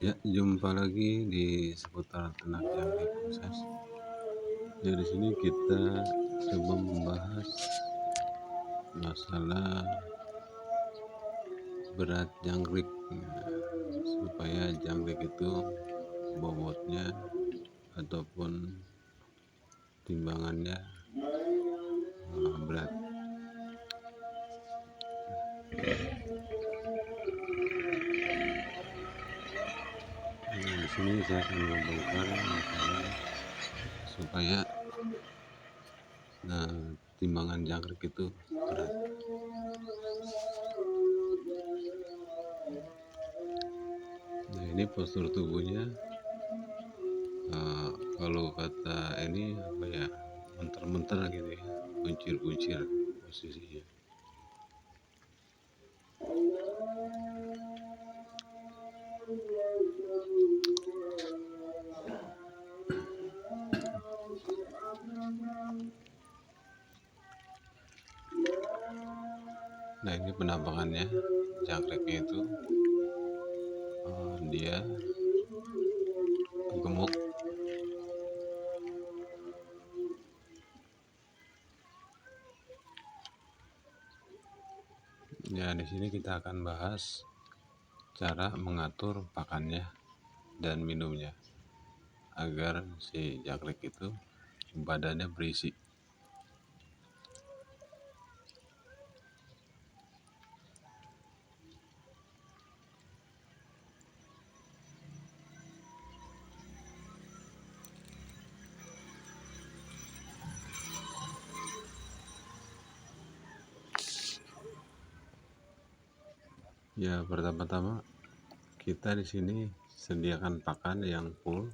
Ya, jumpa lagi di seputar ternak yang diproses. Ya, di sini kita coba membahas masalah berat jangkrik, supaya jangkrik itu bobotnya ataupun timbangannya berat. Nah, di sini saya akan membongkar masalah supaya timbangan jangkrik itu berat. Nah, ini postur tubuhnya, kalau kata ini apa ya, menter-menter gitu ya, kuncir-kuncir posisinya. Nah, ini penampakannya jangkriknya itu, dia gemuk. Ya, di sini kita akan bahas cara mengatur pakannya dan minumnya agar si jangkrik itu badannya berisi. Ya, pertama-tama kita di sini sediakan pakan yang full.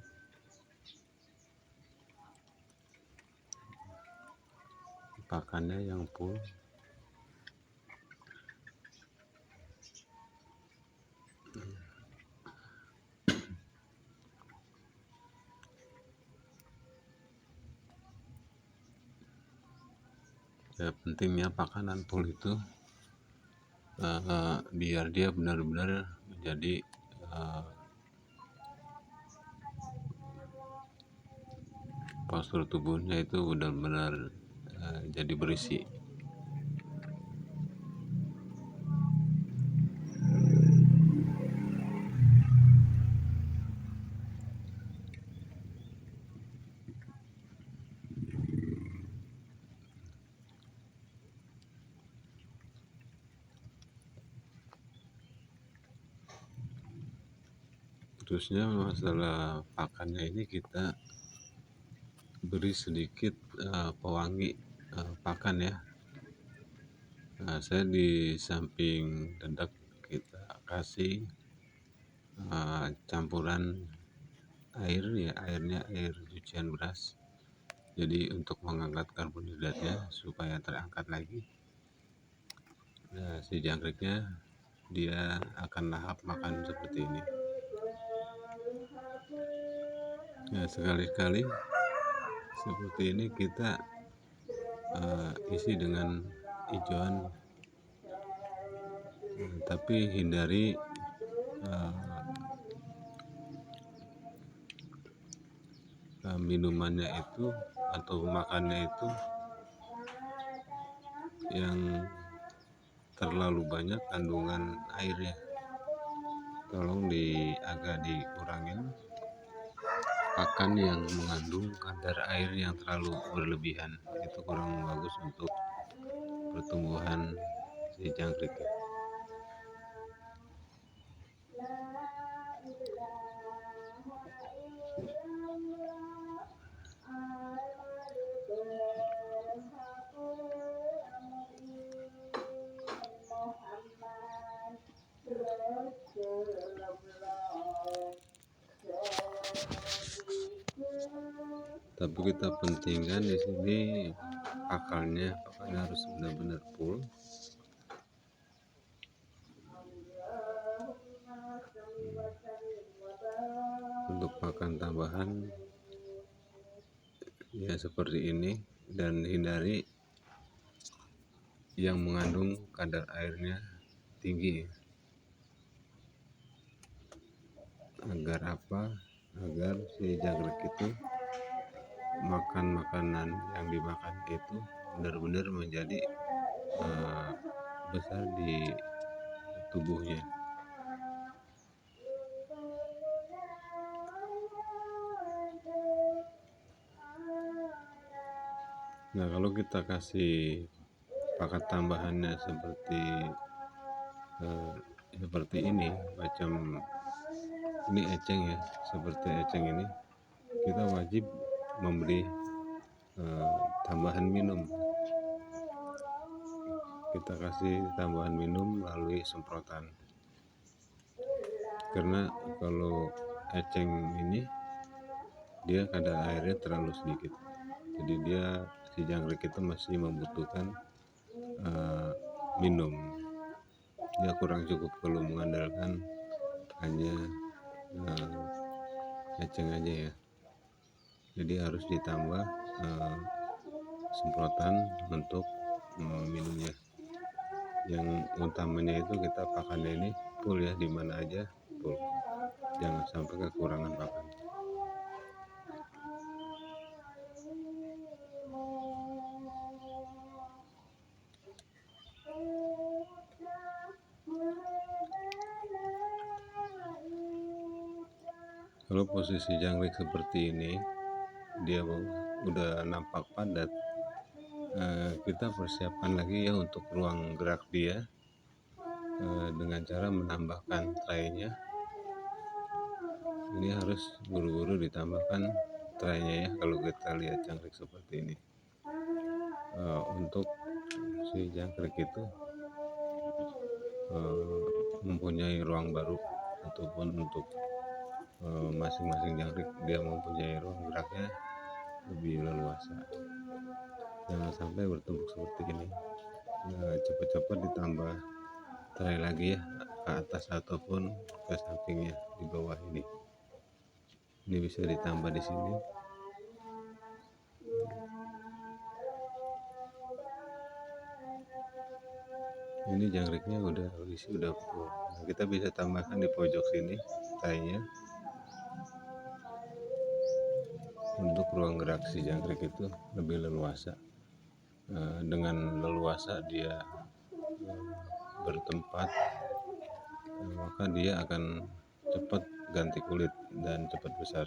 Pakannya yang full. Ya, pentingnya pakanan full itu biar dia benar-benar menjadi postur tubuhnya itu benar-benar jadi berisi. Terusnya masalah pakannya ini kita beri sedikit pewangi pakan ya. Nah, saya di samping dedak kita kasih campuran air ya, air cucian beras. Jadi untuk mengangkat karbohidratnya supaya terangkat lagi. Nah, si jangkriknya dia akan lahap makan seperti ini. Nah, sekali-kali seperti ini kita isi dengan hijauan, tapi hindari minumannya itu atau makannya itu yang terlalu banyak kandungan airnya. Tolong agak dikurangin pakan yang mengandung kadar air yang terlalu berlebihan. Itu kurang bagus untuk pertumbuhan si jangkrik. Tapi kita pentingkan di sini pakannya harus benar-benar full. Untuk pakan tambahan ya seperti ini, dan hindari yang mengandung kadar airnya tinggi. Agar apa? Agar si jangkrik itu makan makanan yang dimakan itu benar-benar menjadi besar di tubuhnya. Nah, kalau kita kasih pakan tambahannya seperti ini, macam ini eceng ya, seperti eceng ini, kita wajib memberi tambahan minum. Kita kasih tambahan minum melalui semprotan. Karena kalau eceng ini dia kadar airnya terlalu sedikit, jadi dia si jangkrik itu masih membutuhkan minum. Dia kurang cukup kalau mengandalkan hanya eceng aja ya. Jadi harus ditambah semprotan untuk minumnya. Yang utamanya itu kita pakannya ini full ya, dimana aja full, jangan sampai kekurangan pakan. Kalau posisi jangkrik seperti ini, dia udah nampak padat, kita persiapkan lagi ya untuk ruang gerak dia dengan cara menambahkan traynya. Ini harus buru-buru ditambahkan traynya ya kalau kita lihat jangkrik seperti ini. Untuk si jangkrik itu mempunyai ruang baru, ataupun untuk masing-masing jangkrik dia mempunyai ruang geraknya lebih leluasa. Jangan sampai bertumpuk seperti ini. Cepat-cepat ditambah tray lagi ya, ke atas ataupun ke sampingnya di bawah ini. Ini bisa ditambah di sini. Ini jangkriknya udah full. Nah, kita bisa tambahkan di pojok sini traynya untuk ruang gerak si jangkrik itu lebih leluasa. Dengan leluasa dia bertempat, maka dia akan cepat ganti kulit dan cepat besar.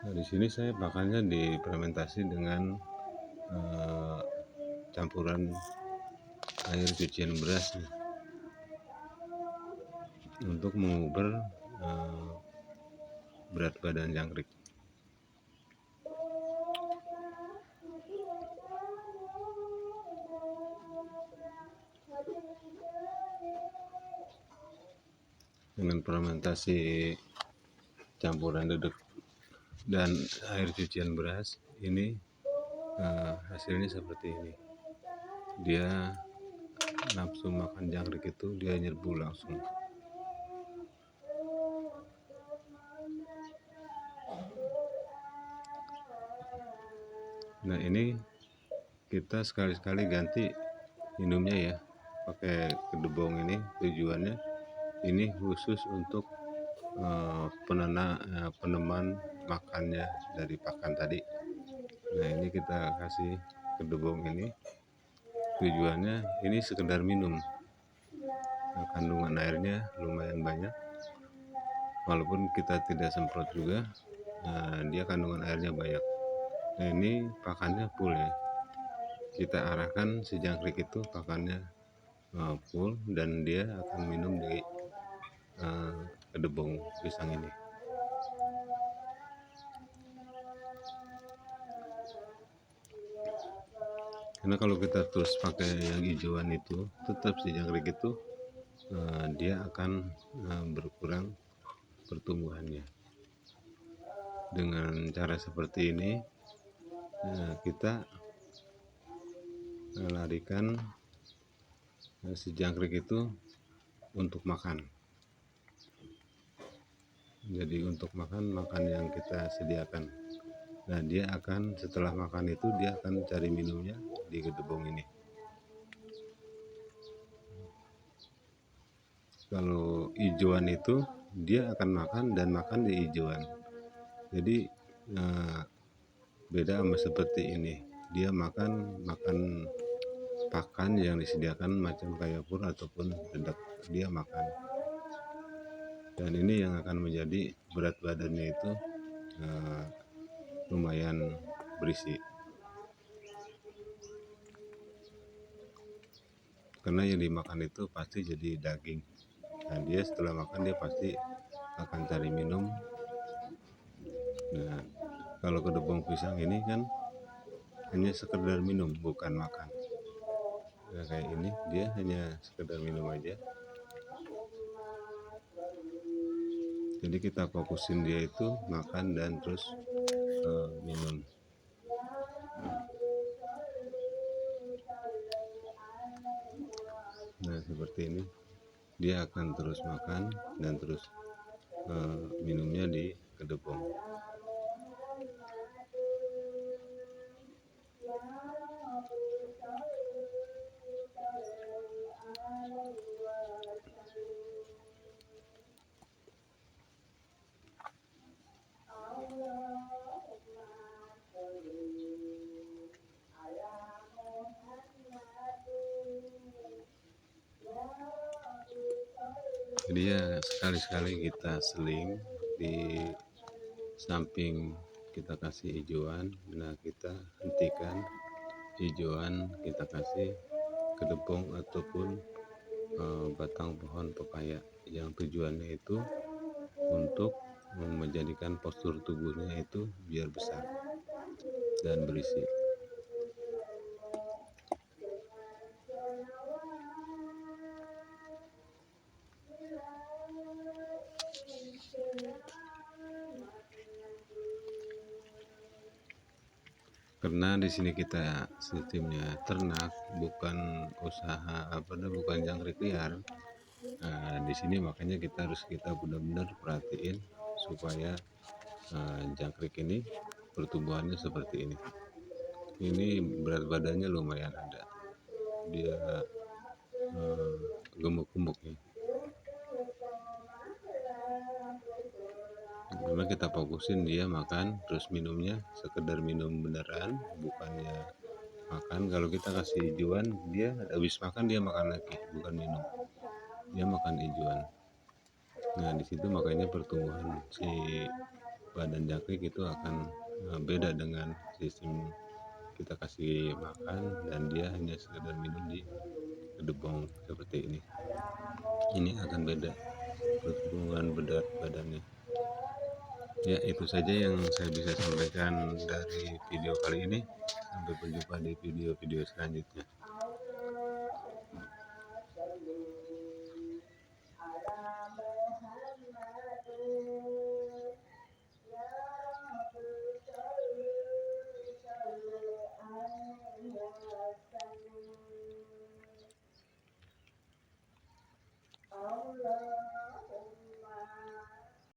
Nah, di sini saya pakannya difermentasi dengan campuran air cucian beras untuk mengubah berat badan jangkrik. Dengan fermentasi campuran dedek dan air cucian beras ini, hasilnya seperti ini. Dia nafsu makan jangkrik itu dia nyerbu langsung. Nah, ini kita sekali-sekali ganti minumnya ya, pakai kedebong ini. Tujuannya ini khusus untuk peneman makannya dari pakan tadi. Nah, ini kita kasih kedebong ini, tujuannya ini sekedar minum. Nah, kandungan airnya lumayan banyak, walaupun kita tidak semprot juga, dia kandungan airnya banyak. Nah, ini pakannya full ya, kita arahkan si jangkrik itu pakannya full, dan dia akan minum dari kedebong pisang ini. Karena kalau kita terus pakai yang hijauan itu, tetap si jangkrik itu dia akan berkurang pertumbuhannya. Dengan cara seperti ini kita larikan si jangkrik itu untuk makan. Jadi untuk makan yang kita sediakan. Nah, dia akan setelah makan itu dia akan cari minumnya di gedebong ini. Kalau hijauan itu dia akan makan dan makan di hijauan. Jadi beda sama seperti ini. Dia makan pakan yang disediakan macam kayak pur ataupun dedak, dia makan. Dan ini yang akan menjadi berat badannya itu lumayan berisi. Karena yang dimakan itu pasti jadi daging. Nah, dia setelah makan dia pasti akan cari minum. Nah, kalau gedebong pisang ini kan hanya sekedar minum, bukan makan. Nah, kayak ini dia hanya sekedar minum aja. Jadi kita fokusin dia itu makan dan terus minum. Nah, seperti ini dia akan terus makan dan terus minumnya di gedebong. Jadi ya sekali-sekali kita seling di samping kita kasih hijauan. Nah, kita hentikan hijauan, kita kasih gedebong ataupun batang pohon pepaya yang tujuannya itu untuk menjadikan postur tubuhnya itu biar besar dan berisi. Karena di sini kita sistemnya ternak, bukan usaha bukan jangkrik liar. Nah, di sini makanya kita benar-benar perhatiin supaya jangkrik ini pertumbuhannya seperti ini. Ini berat badannya lumayan ada, dia gemuk-gemuk ya. Karena kita fokusin dia makan, terus minumnya sekedar minum beneran, bukannya makan. Kalau kita kasih hijauan, dia habis makan dia makan lagi, bukan minum. Dia makan hijauan. Nah, di situ makanya pertumbuhan si badan jangkrik itu akan beda dengan sistem kita kasih makan dan dia hanya sekedar minum di gedebong seperti ini. Ini akan beda pertumbuhan berat badannya. Ya, itu saja yang saya bisa sampaikan dari video kali ini. Sampai berjumpa di video-video selanjutnya.